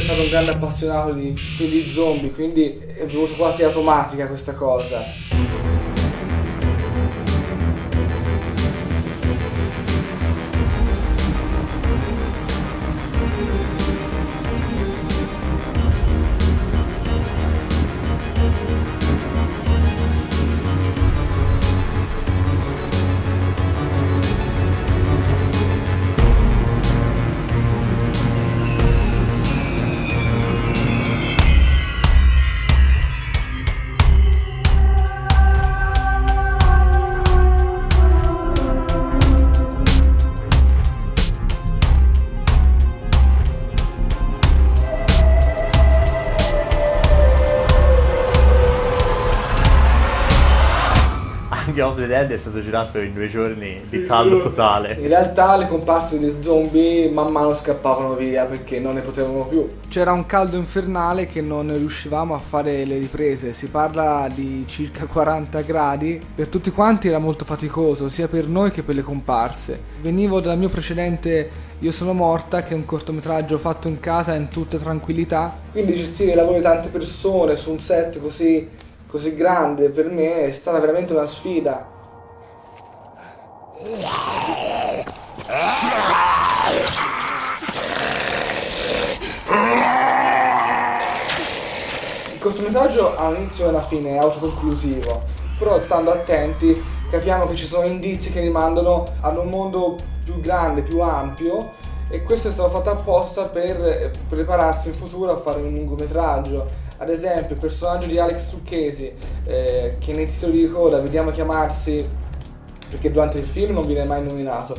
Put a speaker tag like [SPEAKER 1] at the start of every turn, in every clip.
[SPEAKER 1] stato un grande appassionato di film di zombie, quindi è venuto quasi automatica questa cosa.
[SPEAKER 2] Army of the Dead è stato girato in 2 giorni di caldo totale.
[SPEAKER 1] In realtà le comparse degli zombie man mano scappavano via perché non ne potevano più. C'era un caldo infernale che non riuscivamo a fare le riprese, si parla di circa 40 gradi, per tutti quanti era molto faticoso, sia per noi che per le comparse. Venivo dal mio precedente Io sono morta, che è un cortometraggio fatto in casa in tutta tranquillità, quindi gestire il lavoro di tante persone su un set così grande per me è stata veramente una sfida. Il cortometraggio ha un inizio e una fine, è autoconclusivo, però stando attenti capiamo che ci sono indizi che rimandano ad un mondo più grande, più ampio, e questo è stato fatto apposta per prepararsi in futuro a fare un lungometraggio. Ad esempio il personaggio di Alex Lucchesi, che nei titoli di coda vediamo chiamarsi, perché durante il film non viene mai nominato,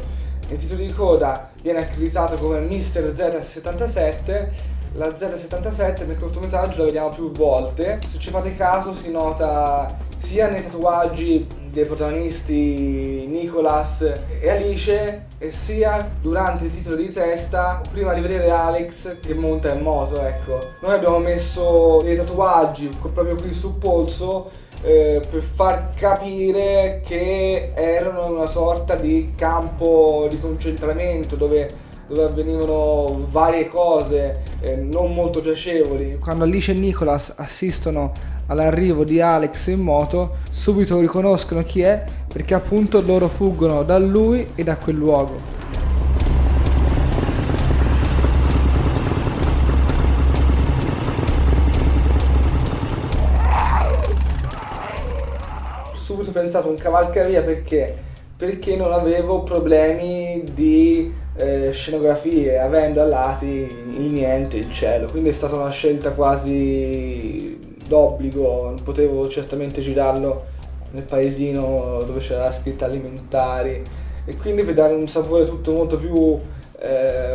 [SPEAKER 1] nei titoli di coda viene accreditato come Mr. Z77. La Z77 nel cortometraggio la vediamo più volte, se ci fate caso si nota sia nei tatuaggi dei protagonisti Nicholas e Alice, e sia durante il titolo di testa prima di vedere Alex che monta in moto. Ecco, noi abbiamo messo dei tatuaggi proprio qui sul polso per far capire che erano una sorta di campo di concentramento dove avvenivano varie cose non molto piacevoli. Quando Alice e Nicholas assistono all'arrivo di Alex in moto, subito riconoscono chi è, perché appunto loro fuggono da lui e da quel luogo. Subito pensato un cavalcavia perché non avevo problemi di scenografie, avendo a lati il niente, il cielo, quindi è stata una scelta quasi d'obbligo, non potevo certamente girarlo nel paesino dove c'era la scritta alimentari, e quindi per dare un sapore tutto molto più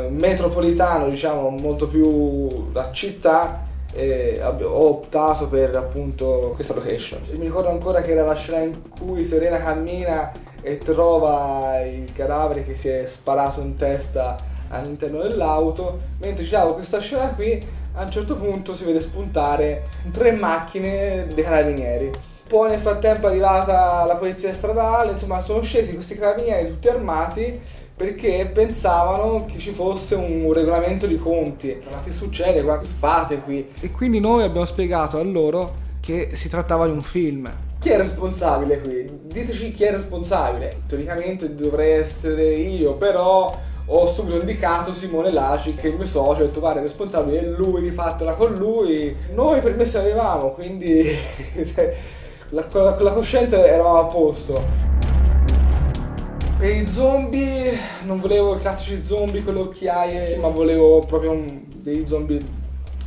[SPEAKER 1] metropolitano, diciamo, molto più da città, ho optato per appunto questa location. Mi ricordo ancora che era la scena in cui Serena cammina e trova il cadavere che si è sparato in testa all'interno dell'auto. Mentre giravo questa scena qui, a un certo punto si vede spuntare 3 macchine dei carabinieri. Poi nel frattempo è arrivata la polizia stradale, insomma sono scesi questi carabinieri tutti armati perché pensavano che ci fosse un regolamento di conti. Ma che succede qua? Che fate qui? E quindi noi abbiamo spiegato a loro che si trattava di un film. Chi è responsabile qui? Diteci chi è responsabile. Teoricamente dovrei essere io, però ho subito indicato Simone Laci, che è il mio socio, ho detto guarda, è responsabile, e lui, rifatela con lui. Noi per me se avevamo, quindi con la coscienza eravamo a posto. Per i zombie non volevo i classici zombie con le occhiaie, ma volevo proprio dei zombie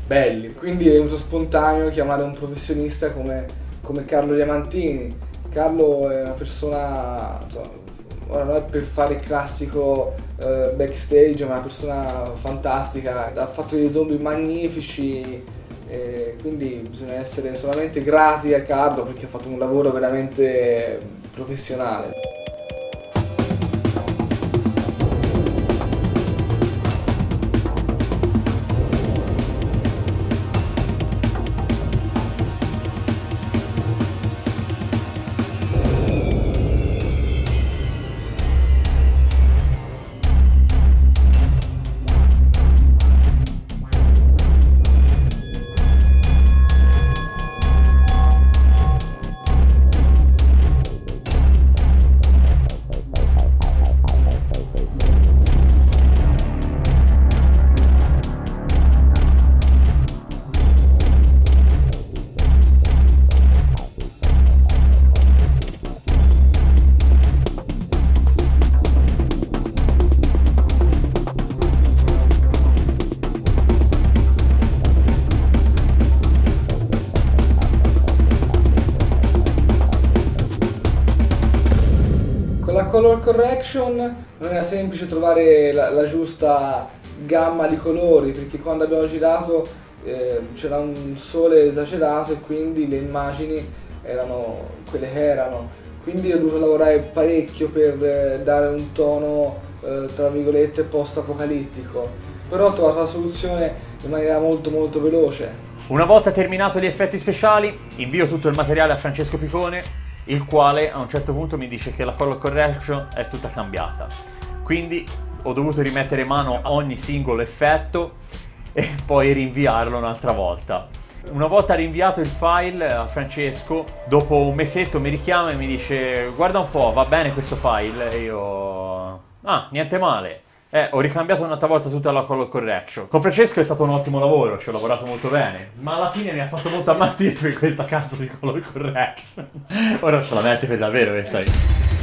[SPEAKER 1] belli. Quindi è venuto spontaneo chiamare un professionista come Carlo Diamantini. Carlo è una persona, insomma, ora non è per fare il classico backstage, ma è una persona fantastica, ha fatto dei zombie magnifici, quindi bisogna essere solamente grati a Carlo perché ha fatto un lavoro veramente professionale. correction non era semplice trovare la giusta gamma di colori, perché quando abbiamo girato c'era un sole esagerato e quindi le immagini erano quelle che erano, quindi ho dovuto lavorare parecchio per dare un tono tra virgolette post-apocalittico, però ho trovato la soluzione in maniera molto molto veloce.
[SPEAKER 2] Una volta terminato gli effetti speciali, invio tutto il materiale a Francesco Picone, il quale a un certo punto mi dice che la color correction è tutta cambiata. Quindi ho dovuto rimettere mano a ogni singolo effetto e poi rinviarlo un'altra volta. Una volta rinviato il file a Francesco, dopo un mesetto mi richiama e mi dice: guarda un po', va bene questo file? E io... ah, niente male. Ho ricambiato un'altra volta tutta la color correction. Con Francesco è stato un ottimo lavoro, ci ho lavorato molto bene, ma alla fine mi ha fatto molto ammattire per questa cazzo di color correction. Ora ce la metti per davvero questa.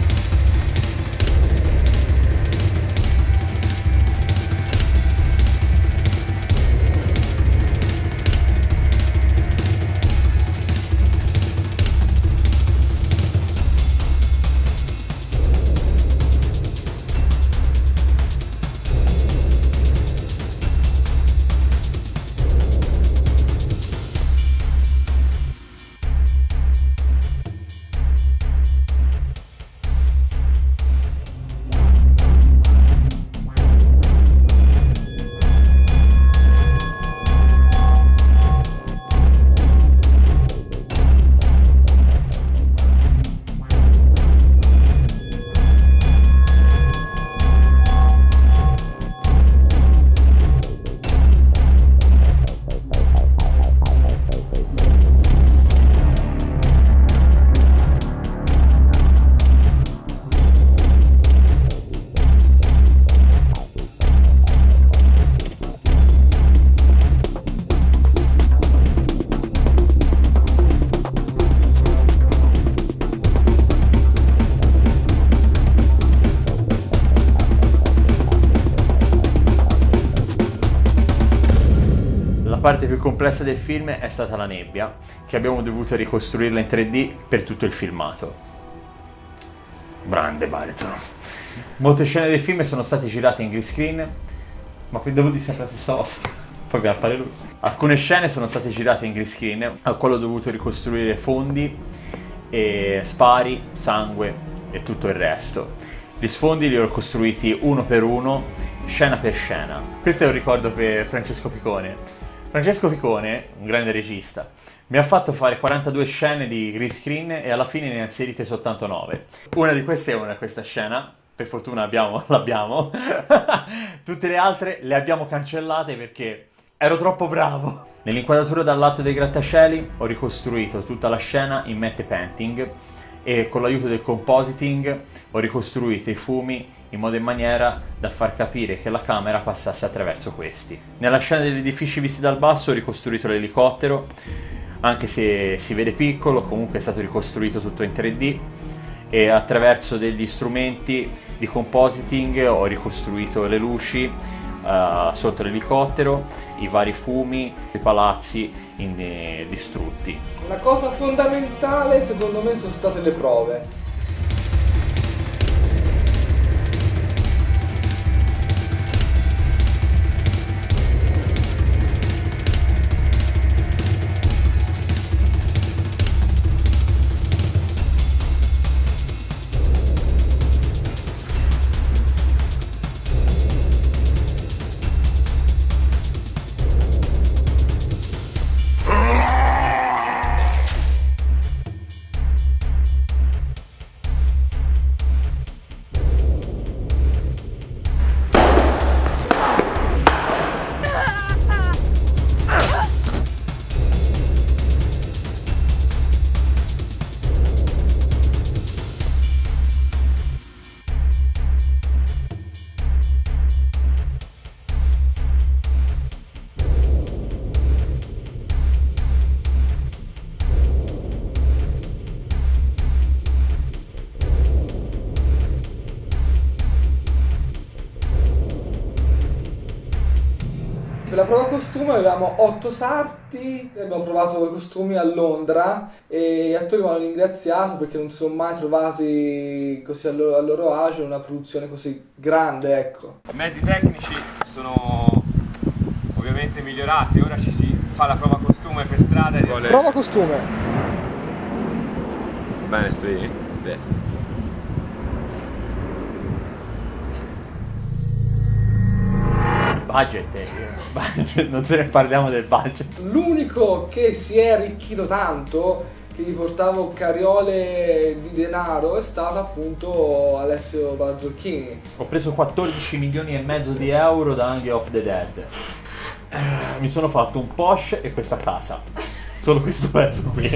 [SPEAKER 2] La parte più complessa del film è stata la nebbia, che abbiamo dovuto ricostruirla in 3D per tutto il filmato. Grande Barzo. Molte scene del film sono state girate in green screen, ma qui devo dire sempre la stessa cosa. Poi mi appare lui. Alcune scene sono state girate in green screen, al quale ho dovuto ricostruire fondi, e spari, sangue e tutto il resto. Gli sfondi li ho costruiti uno per uno, scena per scena. Questo è un ricordo per Francesco Picone. Francesco Picone, un grande regista, mi ha fatto fare 42 scene di green screen e alla fine ne ha inserite soltanto 9. Una di queste è questa scena, per fortuna l'abbiamo. Tutte le altre le abbiamo cancellate perché ero troppo bravo. Nell'inquadratura dall'alto dei grattacieli ho ricostruito tutta la scena in matte painting e con l'aiuto del compositing ho ricostruito i fumi in modo e maniera da far capire che la camera passasse attraverso questi. Nella scena degli edifici visti dal basso ho ricostruito l'elicottero, anche se si vede piccolo, comunque è stato ricostruito tutto in 3D, e attraverso degli strumenti di compositing ho ricostruito le luci sotto l'elicottero, i vari fumi, i palazzi distrutti.
[SPEAKER 1] La cosa fondamentale secondo me sono state le prove. Per la prova costume avevamo 8 sarti, abbiamo provato i costumi a Londra e gli attori mi hanno ringraziato perché non si sono mai trovati così a loro agio in una produzione così grande, ecco.
[SPEAKER 3] I mezzi tecnici sono ovviamente migliorati, ora ci si fa la prova costume per strada.
[SPEAKER 1] Prova costume!
[SPEAKER 3] Bene, sto lì? Bene.
[SPEAKER 2] Budget, non se ne parliamo del budget.
[SPEAKER 1] L'unico che si è arricchito tanto, che gli portavo cariole di denaro, è stato appunto Alessio Barzocchini.
[SPEAKER 2] Ho preso 14 milioni e mezzo di euro da Army of the Dead. Mi sono fatto un Porsche e questa casa. Solo questo pezzo qui.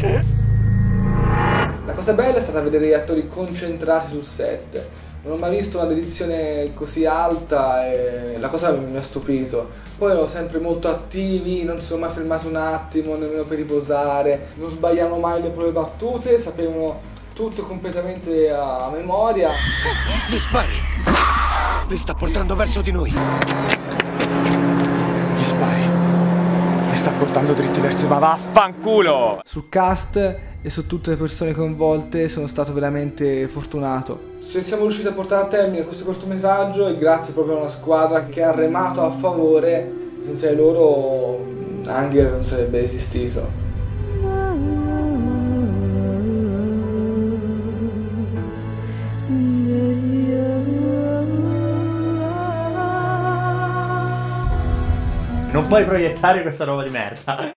[SPEAKER 1] La cosa bella è stata vedere gli attori concentrati sul set. Non ho mai visto una dedizione così alta e la cosa mi ha stupito. Poi erano sempre molto attivi, non si sono mai fermati un attimo, nemmeno per riposare, non sbagliavano mai le proprie battute, sapevano tutto completamente a memoria.
[SPEAKER 4] Gli spari! Li sta portando verso di noi!
[SPEAKER 5] Gli spari! Li sta portando dritti verso...
[SPEAKER 3] Ma vaffanculo!
[SPEAKER 1] Sul cast e su tutte le persone coinvolte sono stato veramente fortunato. Se siamo riusciti a portare a termine questo cortometraggio è grazie proprio a una squadra che ha remato a favore. Senza di loro Hunger non sarebbe esistito.
[SPEAKER 2] Non puoi proiettare questa roba di merda.